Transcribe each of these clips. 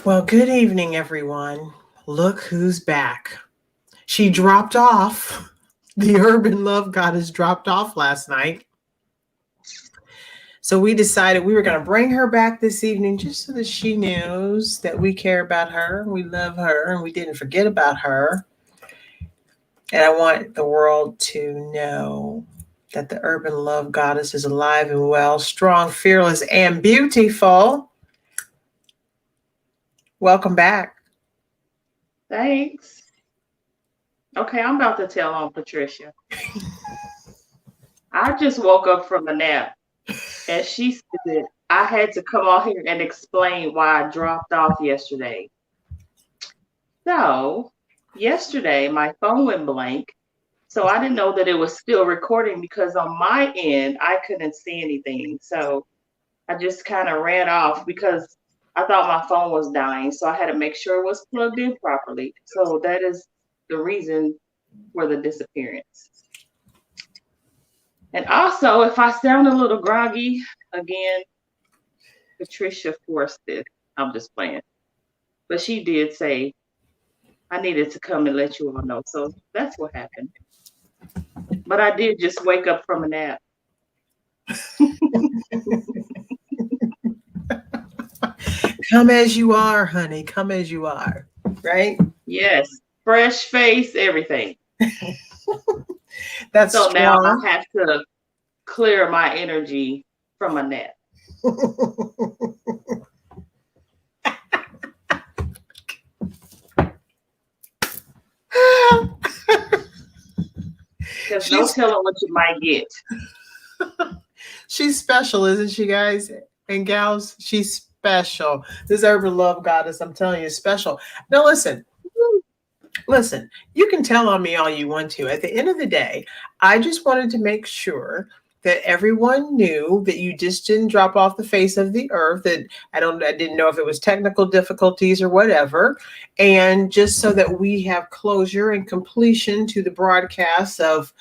Well, good evening, everyone. Look who's back. She dropped off. The urban love goddess dropped off last night. So we decided we were going to bring her back this evening just so that she knows that we care about her, we love her, and we didn't forget about her. And I want the world to know that the urban love goddess is alive and well, strong, fearless, and beautiful. Welcome back. Thanks. Okay, I'm about to tell on Patricia. I just woke up from a nap, and she said I had to come on here and explain why I dropped off yesterday. So, yesterday my phone went blank, so I didn't know that it was still recording because on my end I couldn't see anything. So, I just kind of ran off because I thought my phone was dying, so I had to make sure it was plugged in properly. So, that is the reason for the disappearance. And also, if I sound a little groggy, again, Patricia forced it. I'm just playing. But she did say I needed to come and let you all know. So that's what happened. But I did just wake up from a nap. Come as you are, honey. Come as you are. Right? Yes, fresh face, everything. That's So now strong. I have to clear my energy from a nap. Because no she's telling what you might get. she's special, isn't she, guys and gals? She's special. This urban love goddess, I'm telling you, is special. Now listen, you can tell on me all you want to. At the end of the day, I just wanted to make sure that everyone knew that you just didn't drop off the face of the earth. That I didn't know if it was technical difficulties or whatever. And just so that we have closure and completion to the broadcast of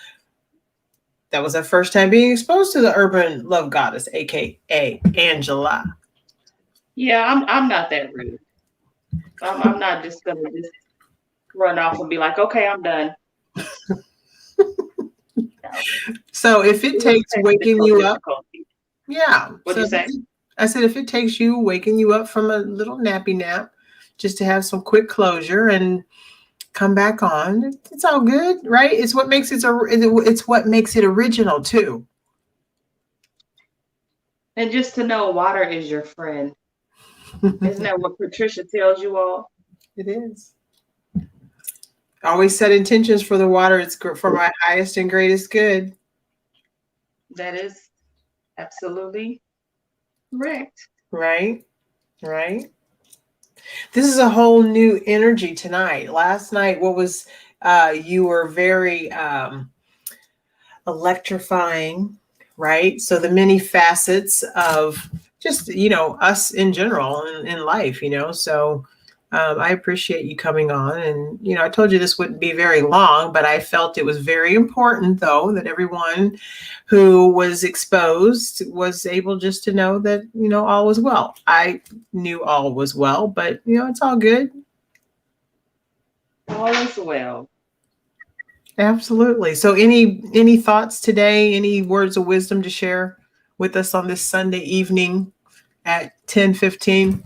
that was our first time being exposed to the urban love goddess, aka Angela. Yeah, I'm not that rude. I'm not just gonna just run off and be like, okay, I'm done. No, So if it it was takes waking technical you up, difficulty. yeah. What'd So you say? I said, if it takes you waking you up from a little nappy nap, just to have some quick closure and come back on, it's all good, right? It's what makes it's what makes it original too. And just to know water is your friend. Isn't It that what Patricia tells you all? is. Always set intentions for the water. It's for my highest and greatest good, That is absolutely correct. right? Right. This is a whole new energy tonight. Last night, what was you were very electrifying, right? So the many facets of just us in general in life, So I appreciate you coming on, and I told you this wouldn't be very long, but I felt it was very important, though, that everyone who was exposed was able just to know that all was well. I knew all was well, but it's all good. All is well. Absolutely. So any thoughts today? Any words of wisdom to share with us on this Sunday evening at 10:15?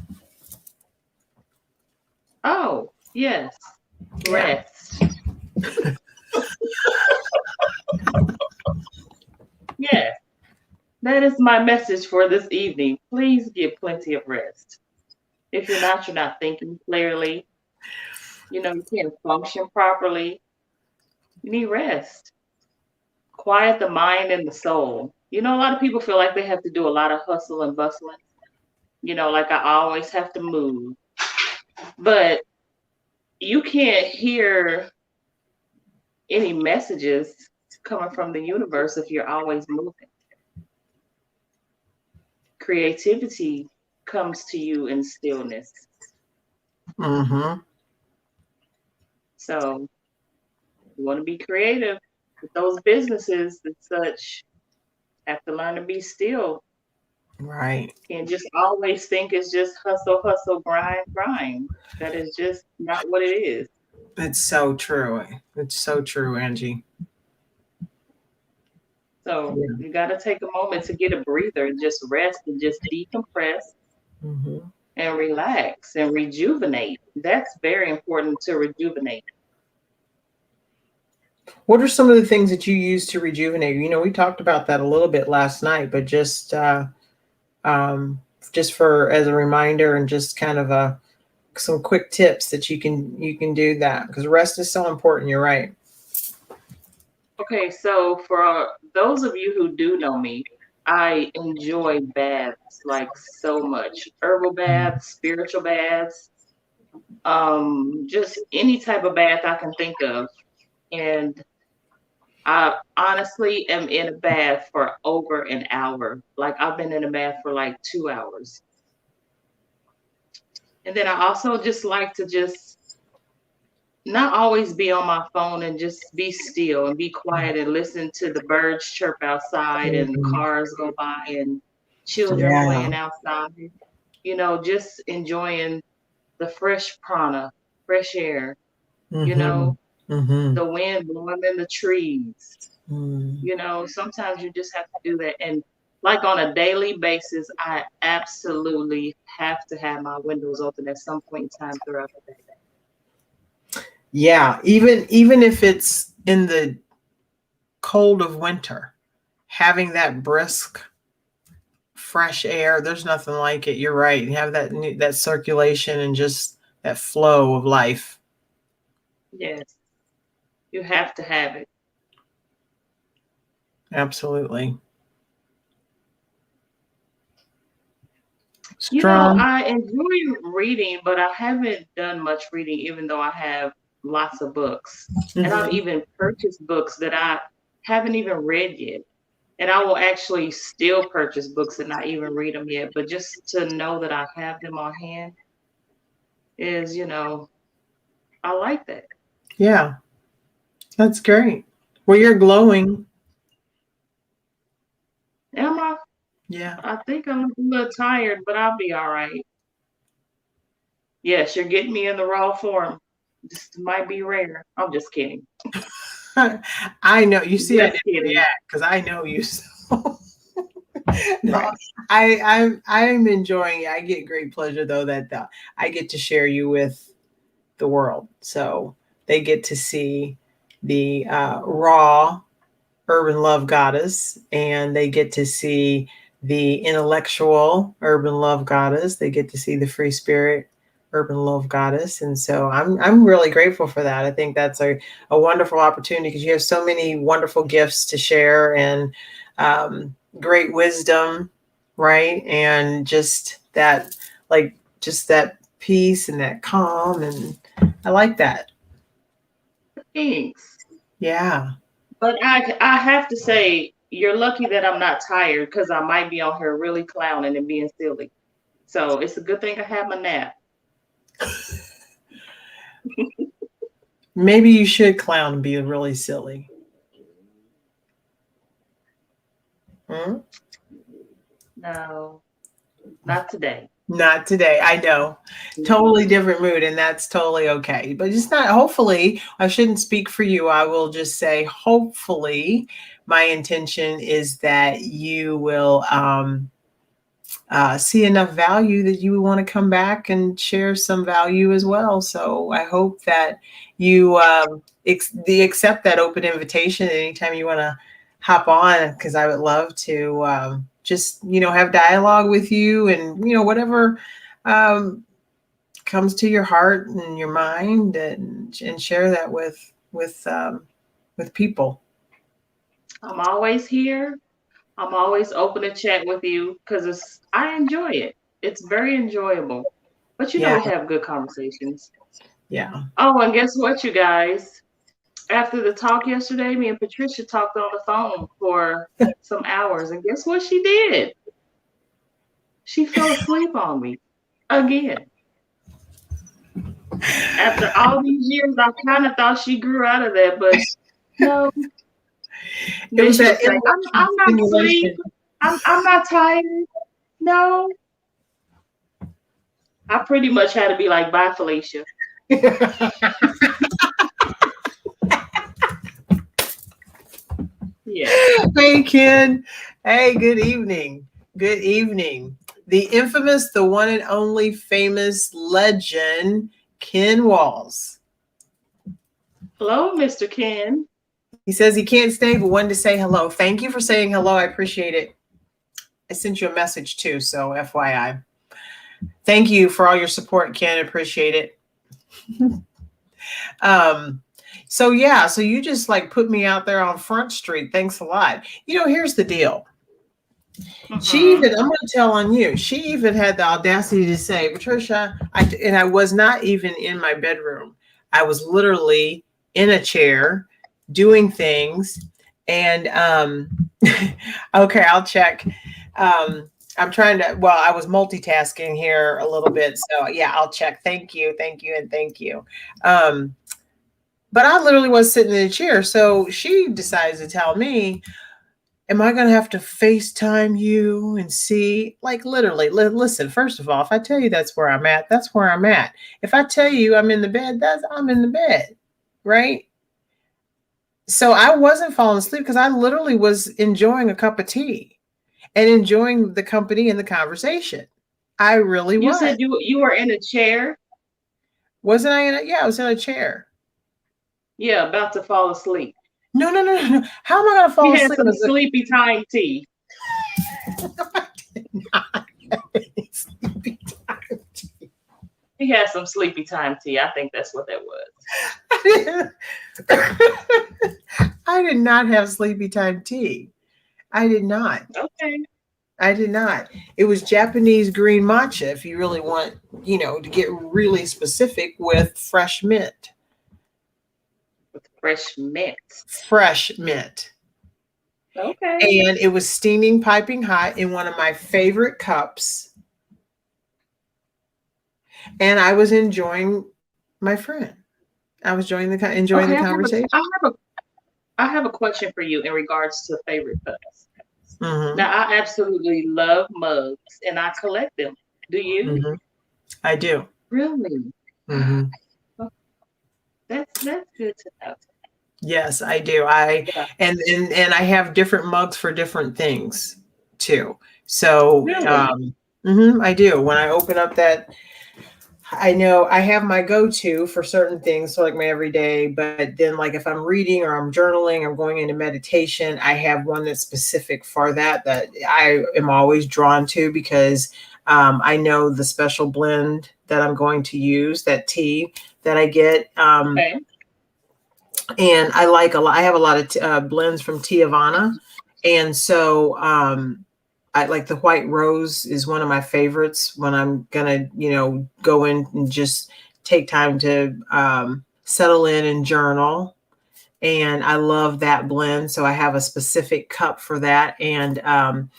Oh, yes. Yeah. Rest. Yes. That is my message for this evening. Please get plenty of rest. If you're not thinking clearly. You can't function properly. You need rest. Quiet the mind and the soul. A lot of people feel like they have to do a lot of hustle and bustling. Like I always have to move. But you can't hear any messages coming from the universe if you're always moving. Creativity comes to you in stillness. Mm-hmm. So you want to be creative with those businesses and such, have to learn to be still. Right. And just always think it's just hustle, hustle, grind, grind. That is just not what it is. It's so true. It's so true, Angie. So Yeah. you got to take a moment to get a breather and just rest and just decompress Hmm. and relax and rejuvenate. That's very important to rejuvenate. What are some of the things that you use to rejuvenate? You know, we talked about that a little bit last night, but um, just for as a reminder and just kind of some quick tips that you can do that because rest is so important. You're right. Okay, so for those of you who do know me, I enjoy baths like so much. Herbal baths, spiritual baths, just any type of bath I can think of. And I honestly am in a bath for over an hour. Like I've been in a bath for like 2 hours. And then I also just like to just not always be on my phone and just be still and be quiet and listen to the birds chirp outside and Mhm. cars go by and children Yeah. playing outside. You know, just enjoying the fresh prana, fresh air, you Hmm. know, Hmm. the wind blowing in the trees. Mm. You know, sometimes you just have to do that. And like on a daily basis, I absolutely have to have my windows open at some point in time throughout the day. Yeah. Even if it's in the cold of winter, having that brisk, fresh air, there's nothing like it. You're right. You have that circulation and just that flow of life. Yes, you have to have it. Absolutely. You know, Strong. I enjoy reading, but I haven't done much reading, even though I have lots of books. And I've Hmm. even purchased books that I haven't even read yet. And I will actually still purchase books and not even read them yet. But just to know that I have them on hand is, I like that. Yeah. That's great. Well, you're glowing. Am I? Yeah. I think I'm a little tired, but I'll be all right. Yes, you're getting me in the raw form. This might be rare. I'm just kidding. I know. You see, I Just didn't kidding. react because I know you. So. No, Right. I'm enjoying it. I get great pleasure though that I get to share you with the world. So they get to see the raw urban love goddess, and they get to see the intellectual urban love goddess. They get to see the free spirit urban love goddess, and so I'm really grateful for that. I think that's a wonderful opportunity because you have so many wonderful gifts to share and great wisdom, right? And just that, like, just that peace and that calm, and I like that. Thanks. Yeah. But I have to say, you're lucky that I'm not tired because I might be on here really clowning and being silly. So it's a good thing I have my nap. Maybe you should clown and be really silly. Hmm? No, not today. Not today. I know. Totally different mood, and that's totally okay. But it's not, hopefully, I shouldn't speak for you. I will just say, hopefully, my intention is that you will see enough value that you want to come back and share some value as well. So I hope that you accept that open invitation anytime you want to hop on, because I would love to just have dialogue with you, and whatever um, comes to your heart and your mind, and share that with people. I'm always here. I'm always open to chat with you because I enjoy it. It's very enjoyable. But Yeah, we have good conversations. yeah. Oh, and guess what, you guys? After the talk yesterday, me and Patricia talked on the phone for some hours, and guess what she did? She fell asleep on me again. After all these years, I kind of thought she grew out of that, but no. It Then was she'll that say, I'm intellectual not asleep. stimulation. I'm not tired. No, I pretty much had to be like, bye, Felicia. Yeah. Hey, Ken. Hey, good evening. Good evening. The infamous, the one and only famous legend, Ken Walls. Hello, Mr. Ken. He says he can't stay, but wanted to say hello. Thank you for saying hello. I appreciate it. I sent you a message too, so FYI. Thank you for all your support, Ken. Appreciate it. So yeah, so you just like put me out there on Front Street. Thanks a lot. You know, here's the deal. She even, I'm going to tell on you. She even had the audacity to say, Patricia, I was not even in my bedroom. I was literally in a chair doing things. And okay, I'll check. I'm trying to, well, I was multitasking here a little bit. So yeah, I'll check. Thank you. Thank you. And thank you. But I literally was sitting in a chair. So she decides to tell me, am I going to have to FaceTime you and see? Like, literally, listen, first of all, if I tell you that's where I'm at, that's where I'm at. If I tell you I'm in the bed, I'm in the bed, right? So I wasn't falling asleep because I literally was enjoying a cup of tea and enjoying the company and the conversation. I really was. You said you were in a chair? Wasn't I in a, yeah, I was in a chair. Yeah, about to fall asleep. No. How am I going to fall asleep? He had some sleepy time tea. I did not have any sleepy time tea. He had some sleepy time tea. I think that's what that was. I did not have sleepy time tea. I did not. Okay. I did not. It was Japanese green matcha, if you really want, to get really specific, with fresh mint. With fresh mint. Fresh mint. Okay. And it was steaming, piping hot in one of my favorite cups. And I was enjoying my friend. I was enjoying the conversation. I have a question for you in regards to favorite cups. Mm-hmm. Now, I absolutely love mugs, and I collect them. Do you? Mm-hmm. I do. Really? Mm-hmm. That's good to know. Yes, I do. And I have different mugs for different things too. So Really? I do. When I open up that, I know I have my go-to for certain things, so like my everyday, but then like if I'm reading or I'm journaling, I'm going into meditation, I have one that's specific for that I am always drawn to because I know the special blend that I'm going to use, that tea that I get. Okay. And I like I have a lot of blends from Teavana. And so I like the white rose is one of my favorites when I'm gonna, go in and just take time to settle in and journal. And I love that blend. So I have a specific cup for that. And and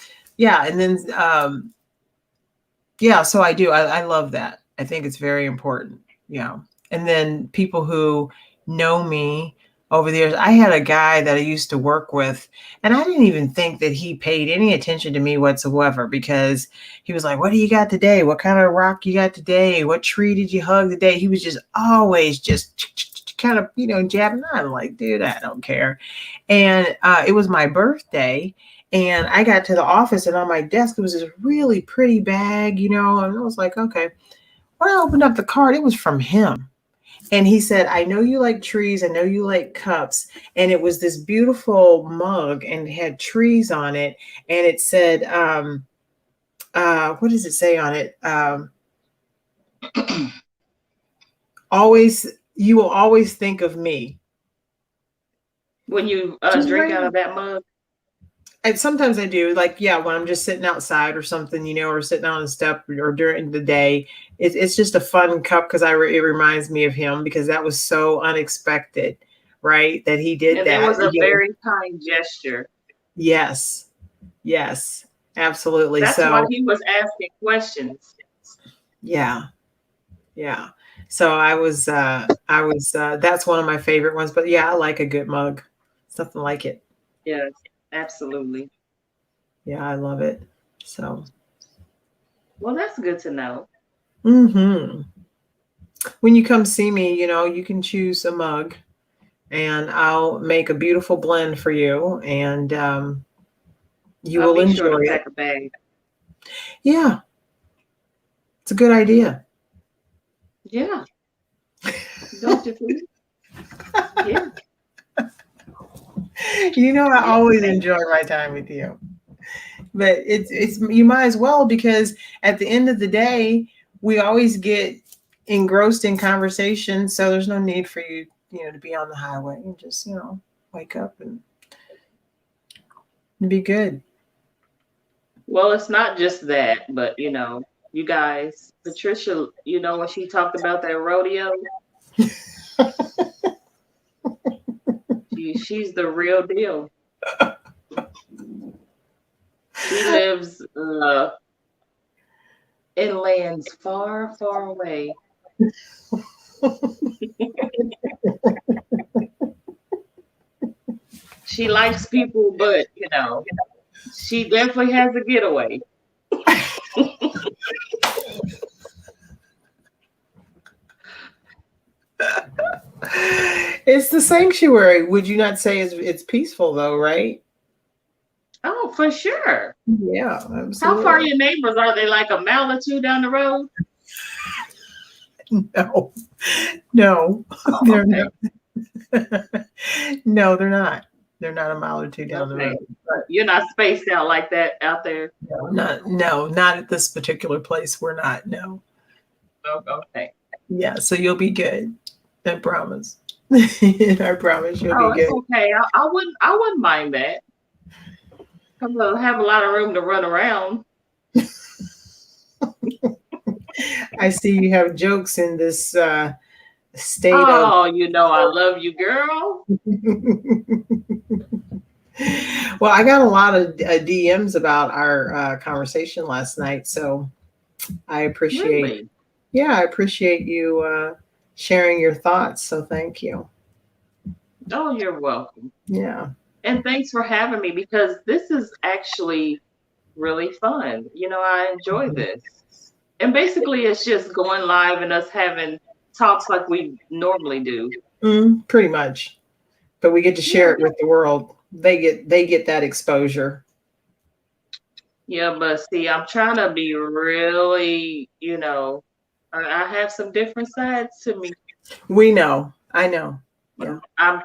then so I do. I love that. I think it's very important. Yeah. And then people who know me over the years, I had a guy that I used to work with, and I didn't even think that he paid any attention to me whatsoever because he was like, what do you got today? What kind of rock you got today? What tree did you hug today? He was just always just kind of, jabbing on. I'm like, dude, I don't care. And it was my birthday. And I got to the office and on my desk, it was this really pretty bag, and I was like, okay. When I opened up the card, it was from him. And he said, I know you like trees. I know you like cups. And it was this beautiful mug and it had trees on it. And it said, what does it say on it? You will always think of me. When you drink out of that mug? And sometimes I do, like, when I'm just sitting outside or something, or sitting on a step or during the day, it's just a fun cup because it reminds me of him because that was so unexpected, right? That he did that. It was a very kind gesture. Yes, absolutely. That's why he was asking questions. Yeah. So I was, that's one of my favorite ones, but I like a good mug, something like it. Yes. Absolutely. Yeah, I love it. So, Well, that's good to know. Mm-hmm. When you come see me, you can choose a mug and I'll make a beautiful blend for you and you I'll will be sure to enjoy pack it. a bag. Yeah, it's a good idea. Yeah, don't you think? Yeah, I yeah. always enjoy my time with you. But it's you might as well because at the end of the day, we always get engrossed in conversation, so there's no need for you, to be on the highway and just, wake up and be good. Well, it's not just that, but you guys, Patricia, when she talked about that rodeo, she's the real deal. She lives in lands far, far away. She likes people, but she definitely has a getaway. It's the sanctuary. Would you not say it's peaceful though, right? Oh, for sure. Yeah, How far are absolutely. your neighbors? Are they like a mile or two down the road? No, no, Oh, they're okay. not. No, they're not. They're not a mile or two down the Okay. road. But You're not spaced out like that out there. not at this particular place. We're not. No. Oh, okay. Yeah, so you'll be good. I promise. I promise you'll be Oh, it's good. okay. I wouldn't mind that. I'll have a lot of room to run around. I see you have jokes in this state of. Oh, I love you, girl. Well, I got a lot of DMs about our conversation last night, so I appreciate. Really? Yeah, I appreciate you sharing your thoughts. So thank you. Oh, you're welcome. Yeah. And thanks for having me because this is actually really fun. I enjoy this. And basically, it's just going live and us having talks like we normally do. Pretty much. But we get to share Yeah. it with the world. They get that exposure. Yeah, but see, I'm trying to be really, I have some different sides to me. We know. I know. But Yeah.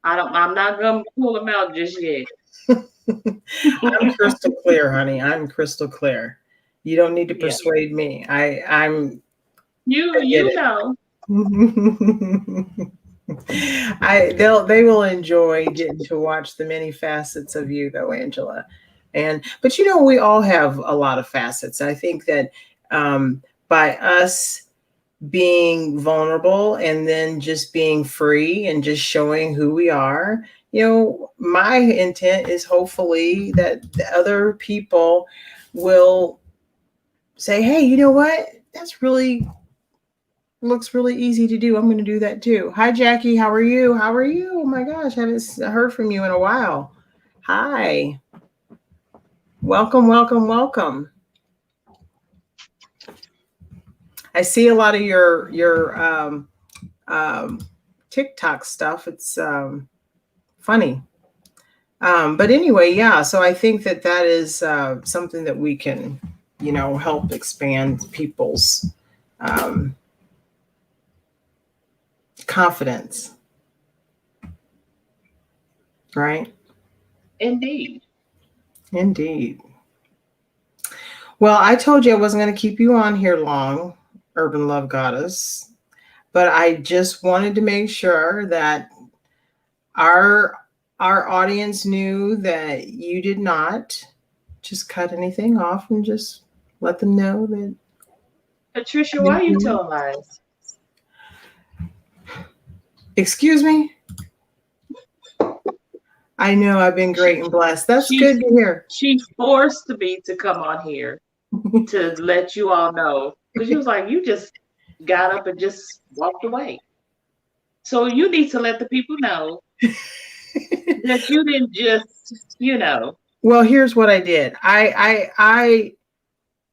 I'm not gonna pull them out just yet. I'm crystal clear, honey. I'm crystal clear. You don't need to Yeah. persuade me. I get You it. know. They will enjoy getting to watch the many facets of you though, Angela. But we all have a lot of facets. I think that by us being vulnerable and then just being free and just showing who we are, my intent is hopefully that the other people will say, hey, you know what, that's really looks really easy to do. I'm going to do that too. Hi, Jackie. How are you? How are you? Oh my gosh, haven't heard from you in a while. Hi. Welcome, welcome, welcome. I see a lot of your TikTok stuff. It's funny. But anyway, yeah. So I think that is something that we can, help expand people's confidence. Right? Indeed. Indeed. Well, I told you I wasn't going to keep you on here long, Urban Love Goddess, but I just wanted to make sure that our audience knew that you did not just cut anything off and just let them know that. Patricia, why are you telling lies? Excuse me? I know I've been great and blessed. That's good to hear. She forced me to come on here to let you all know. Because she was like, you just got up and just walked away. So you need to let the people know that you didn't just, Well, here's what I did. I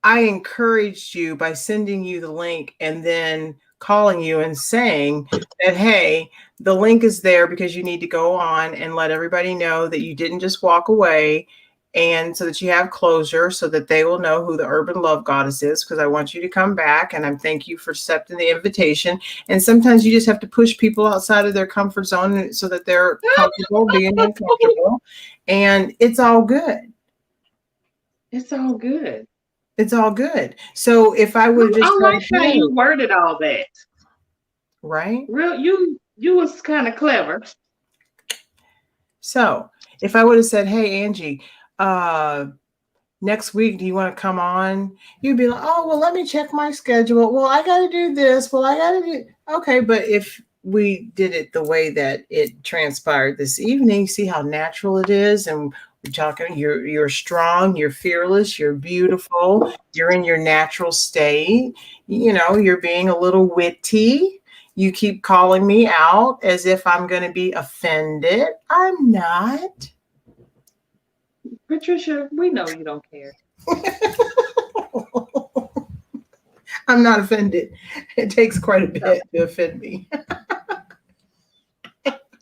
I encouraged you by sending you the link and then calling you and saying that, hey, the link is there because you need to go on and let everybody know that you didn't just walk away, and so that you have closure so that they will know who the Urban Love Goddess is, because I want you to come back, and I thank you for accepting the invitation. And sometimes you just have to push people outside of their comfort zone so that they're comfortable being uncomfortable, and it's all good. It's all good. It's all good. So if I would have just I like said, how hey, you worded all that. right? Real, you was kind of clever. So if I would have said, hey, Angie, next week, do you want to come on? You'd be like, oh, well, let me check my schedule. Well, I got to do this. Well, I got to do. Okay. But if we did it the way that it transpired this evening, see how natural it is. And we're talking, you're strong, you're fearless, you're beautiful, you're in your natural state. You know, you're being a little witty. You keep calling me out as if I'm going to be offended. I'm not. Patricia, we know you don't care. I'm not offended. It takes quite a bit to offend me.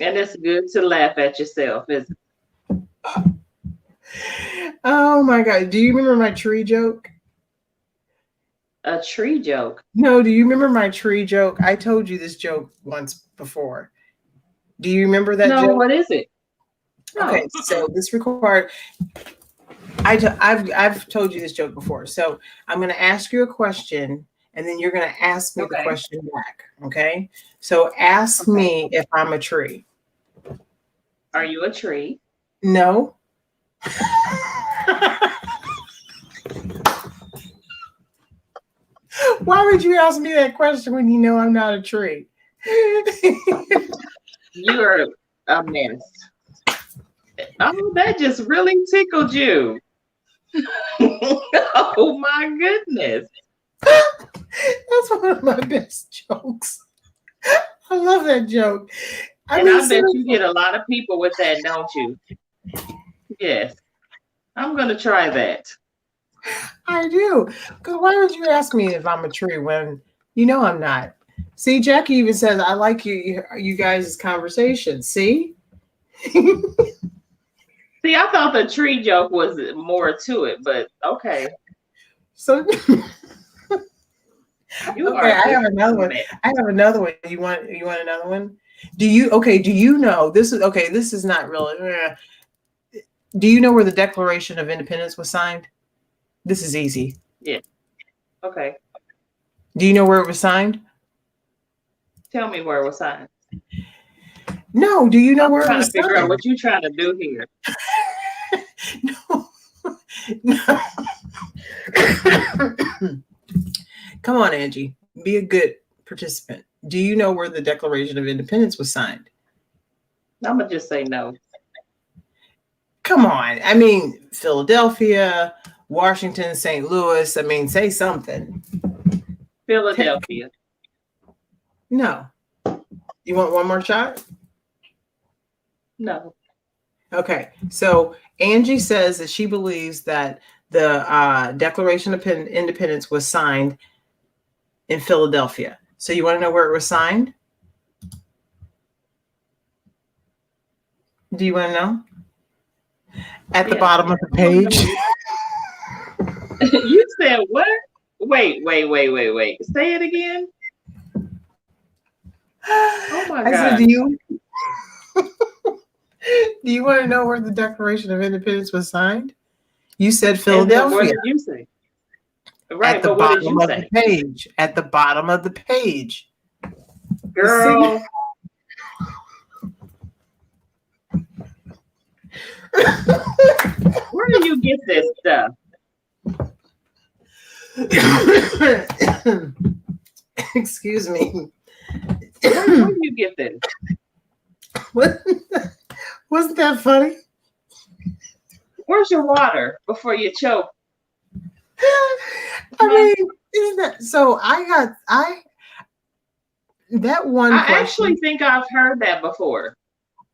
And it's good to laugh at yourself, isn't it? Oh my God. Do you remember my tree joke? A tree joke? No, do you remember my tree joke? I told you this joke once before. Do you remember that No, joke? what is it? No. Okay, so this required. I've told you this joke before. So I'm going to ask you a question, and then you're going to ask me the question back. Okay. So ask me if I'm a tree. Are you a tree? No. Why would you ask me that question when you know I'm not a tree? You're a mess. Oh, that just really tickled you. Oh my goodness. That's one of my best jokes. I love that joke. I bet you get a lot of people with that, don't you? Yes. I'm going to try that. I do. Because why would you ask me if I'm a tree when you know I'm not? See, Jackie even says, I like you guys' conversation. See? See, I thought the tree joke was more to it, but okay. So I have another one. I have another one. You want another one? Do you know this is not really do you know where the Declaration of Independence was signed? This is easy. Yeah. Okay. Do you know where it was signed? Tell me where it was signed. No, do you know where it was signed? I'm trying to figure out what you're trying to do here. No. Come on, Angie. Be a good participant. Do you know where the Declaration of Independence was signed? I'm going to just say no. Come on. I mean, Philadelphia, Washington, St. Louis. I mean, say something. Philadelphia. No. You want one more shot? No. Okay. So Angie says that she believes that the Declaration of Independence was signed in Philadelphia. So you want to know where it was signed? Do you want to know? At the bottom of the page. You said what? Wait. Say it again. Oh my God. I said, do you want to know where the Declaration of Independence was signed? You said Philadelphia. What did you say? Right, at the bottom of the page. At the bottom of the page. Girl. Where do you get this stuff? Excuse me. Where do you get this? Wasn't that funny? Where's your water before you choke? I mean, isn't that so? That one. I actually think I've heard that before.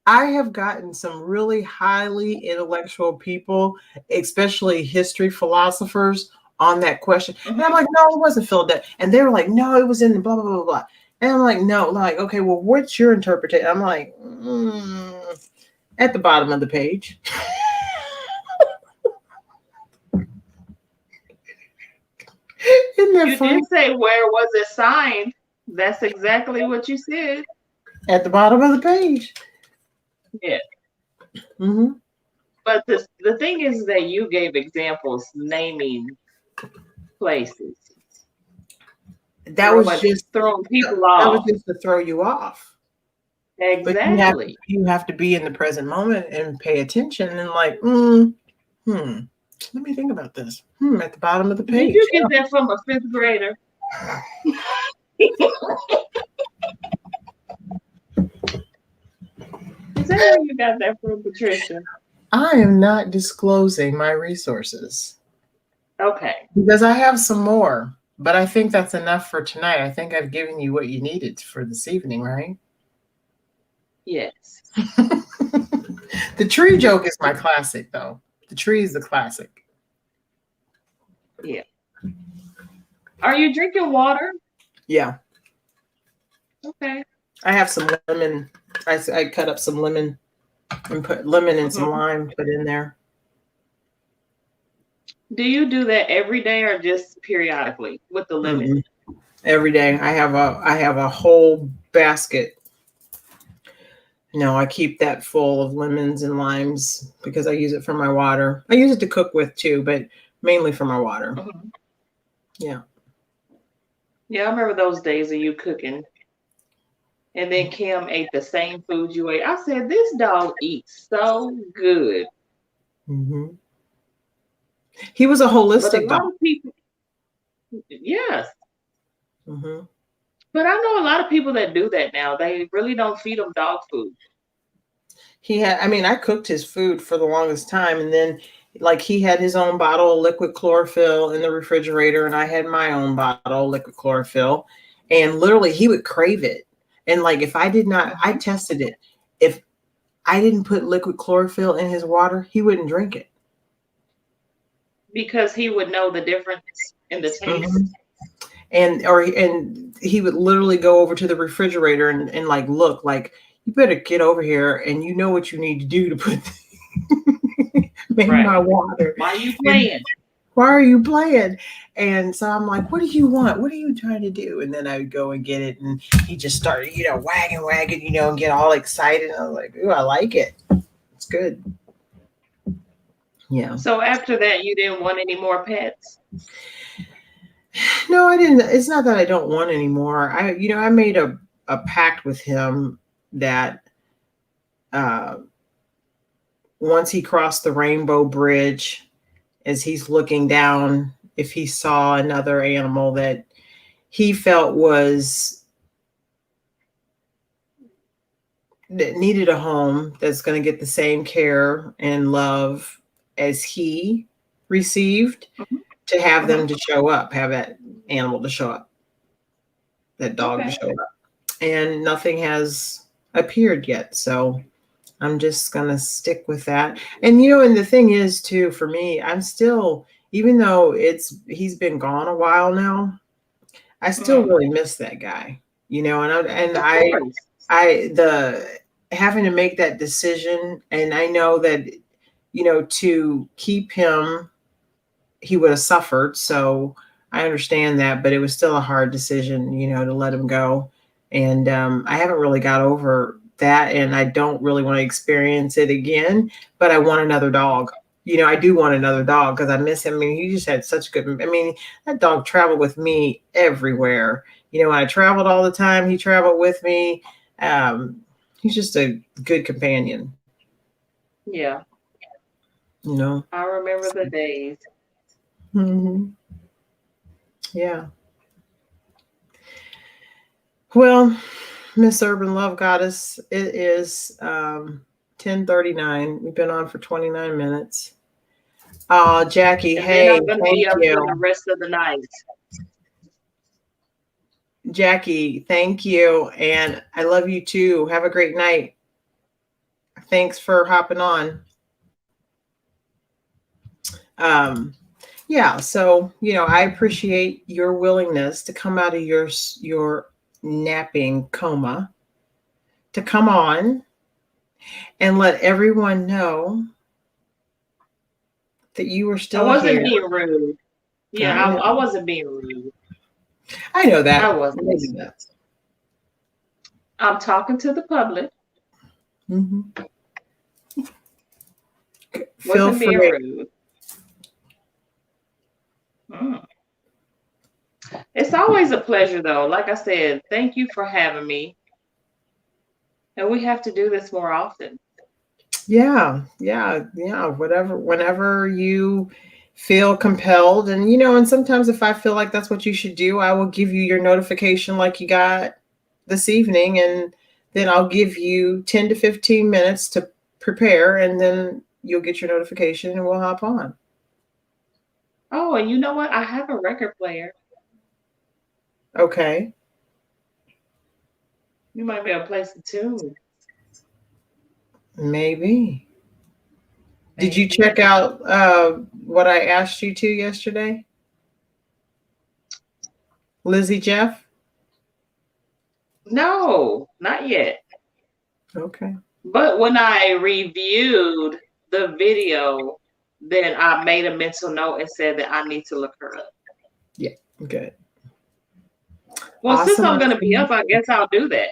I have gotten some really highly intellectual people, especially history philosophers, on that question. And I'm like, no, it wasn't Philadelphia. And they were like, no, it was in the blah, blah, blah, blah. And I'm like, no, like, okay, well, what's your interpretation? I'm like, at the bottom of the page. Isn't that You funny? did say where was it signed. That's exactly what you said. At the bottom of the page. Yeah. Mm-hmm. But the thing is that you gave examples naming places. That was just throwing people that was off. just to throw you off. Exactly. But you have to be in the present moment and pay attention and like, let me think about this. At the bottom of the page. Did you get that from a fifth grader? Is that where you got that from, Patricia? I am not disclosing my resources. Okay. Because I have some more, but I think that's enough for tonight. I think I've given you what you needed for this evening, right? Yes. The tree joke is my classic, though. The tree is the classic. Yeah. Are you drinking water? Yeah. Okay. I have some lemon. I cut up some lemon and put lemon and some lime put in there. Do you do that every day or just periodically with the lemon? Every day. I have a whole basket. No, I keep that full of lemons and limes because I use it for my water. I use it to cook with too, but mainly for my water. Yeah. Yeah, I remember those days of you cooking. And then Kim ate the same food you ate. I said, this dog eats so good. He was a holistic dog. Lot of people, yes. But I know a lot of people that do that now. They really don't feed them dog food. I cooked his food for the longest time. And then like he had his own bottle of liquid chlorophyll in the refrigerator. And I had my own bottle of liquid chlorophyll. And literally he would crave it. And like, if I did not, I tested it. If I didn't put liquid chlorophyll in his water, he wouldn't drink it. Because he would know the difference in the taste. And he would literally go over to the refrigerator and like, look, like, you better get over here and you know what you need to do to put make my water. Why are you playing? Why are you playing? And so I'm like, what do you want? What are you trying to do? And then I would go and get it. And he just started, wagging, and get all excited. And I was like, ooh, I like it. It's good. Yeah. So after that, you didn't want any more pets? No, I didn't. It's not that I don't want any more. I made a pact with him that once he crossed the Rainbow Bridge, as he's looking down, if he saw another animal that he felt that needed a home that's going to get the same care and love as he received, to have them to show up, have that animal to show up, that dog to show up. And nothing has appeared yet. So I'm just going to stick with that. And, and the thing is too, for me, I'm still, even though he's been gone a while now, I still really miss that guy, having to make that decision. And I know that, to keep him, he would have suffered. So I understand that, but it was still a hard decision, to let him go. And I haven't really got over that. And I don't really want to experience it again, but I want another dog. I do want another dog because I miss him. He just had such good, that dog traveled with me everywhere. When I traveled all the time, he traveled with me. He's just a good companion. Yeah. I remember the days. Yeah. Well, Miss Urban Love Goddess, it is 10:39. We've been on for 29 minutes. Jackie, hey, I'm going to be up for the rest of the night. Jackie, thank you. And I love you too. Have a great night. Thanks for hopping on. Yeah, so I appreciate your willingness to come out of your napping coma to come on and let everyone know that you are I still wasn't here. being rude. Yeah, I know, I wasn't being rude. I know I that. wasn't. Maybe that. I'm talking to the public. Mhm. Feel Wasn't being free. rude. Mm. It's always a pleasure, though. Like I said, thank you for having me. And we have to do this more often. Yeah, yeah, yeah. Whenever you feel compelled, and sometimes if I feel like that's what you should do, I will give you your notification like you got this evening, and then I'll give you 10 to 15 minutes to prepare, and then you'll get your notification and we'll hop on. Oh, and you know what? I have a record player. Okay. You might be able to play some tunes. Maybe. Did you Maybe. check out what I asked you to yesterday? Lizzie Jeff? No, not yet. Okay. But when I reviewed the video, then I made a mental note and said that I need to look her up. Yeah, good. Well, since Awesome. I'm going to be up, I guess I'll do that.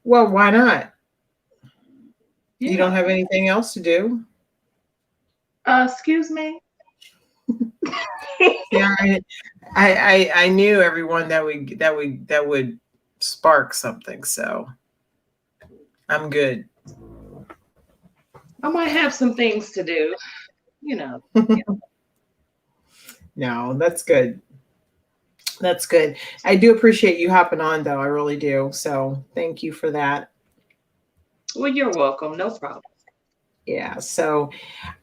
Well, why not? Yeah. You don't have anything else to do? Excuse me? Yeah, I knew everyone that would spark something, so I'm good. I might have some things to do, you know. No, that's good. That's good. I do appreciate you hopping on though. I really do. So thank you for that. Well, you're welcome. No problem. Yeah. So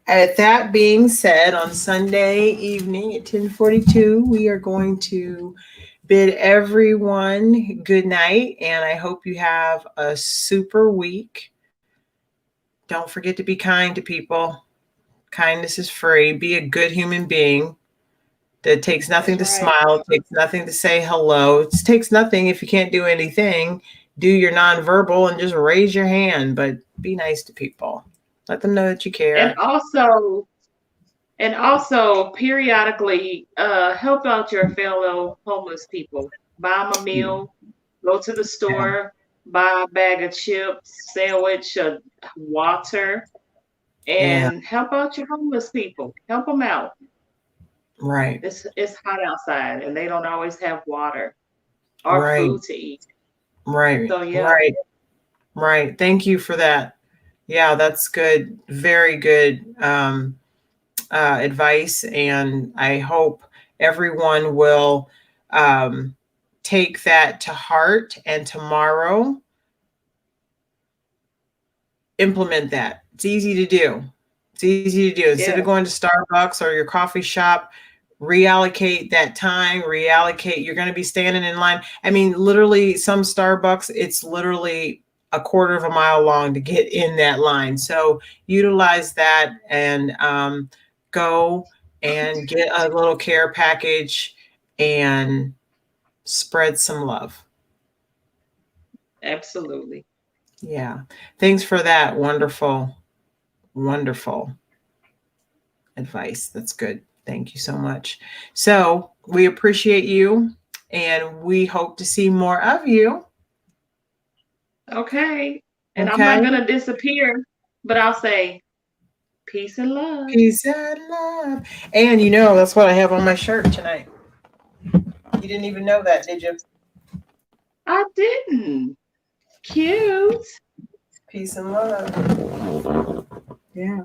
at that being said, on Sunday evening at 10:42, we are going to bid everyone good night, and I hope you have a super week. Don't forget to be kind to people. Kindness is free. Be a good human being. It takes nothing That's to right. smile. It takes nothing to say hello. It takes nothing if you can't do anything. Do your nonverbal and just raise your hand, but be nice to people. Let them know that you And care. also periodically help out your fellow homeless people. Buy them a meal, go to the Yeah. store, buy a bag of chips, sandwich, water, Yeah. and help out your homeless people. Help them out. Right. It's hot outside and they don't always have water or Right. food to eat. Right. So yeah. Right. Right. Thank you for that. Yeah, that's good. Very good advice. And I hope everyone will take that to heart and tomorrow implement that. It's easy to do. It's easy to do. Instead Yeah. of going to Starbucks or your coffee shop, reallocate that time, reallocate. You're going to be standing in line. I mean, literally, some Starbucks, it's literally a quarter of a mile long to get in that line. So utilize that and go and get a little care package and spread some love. Absolutely. Yeah. Thanks for that wonderful, wonderful advice. That's good. Thank you so much. So we appreciate you and we hope to see more of you. Okay. And I'm Okay. not gonna disappear, but I'll say peace and love. Peace and love. And that's what I have on my shirt tonight. You didn't even know that, did you? I didn't. Cute. Peace and love. Yeah.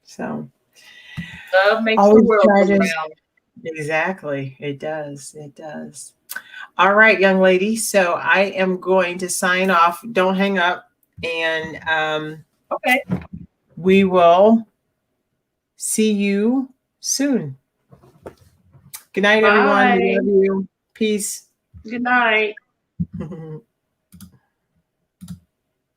So Love makes the always world try go to. round. Exactly. It does. It does. All right, young lady. So I am going to sign off. Don't hang up. And Okay. we will see you soon. Good night, everyone. We Bye. love you. Peace. Good night.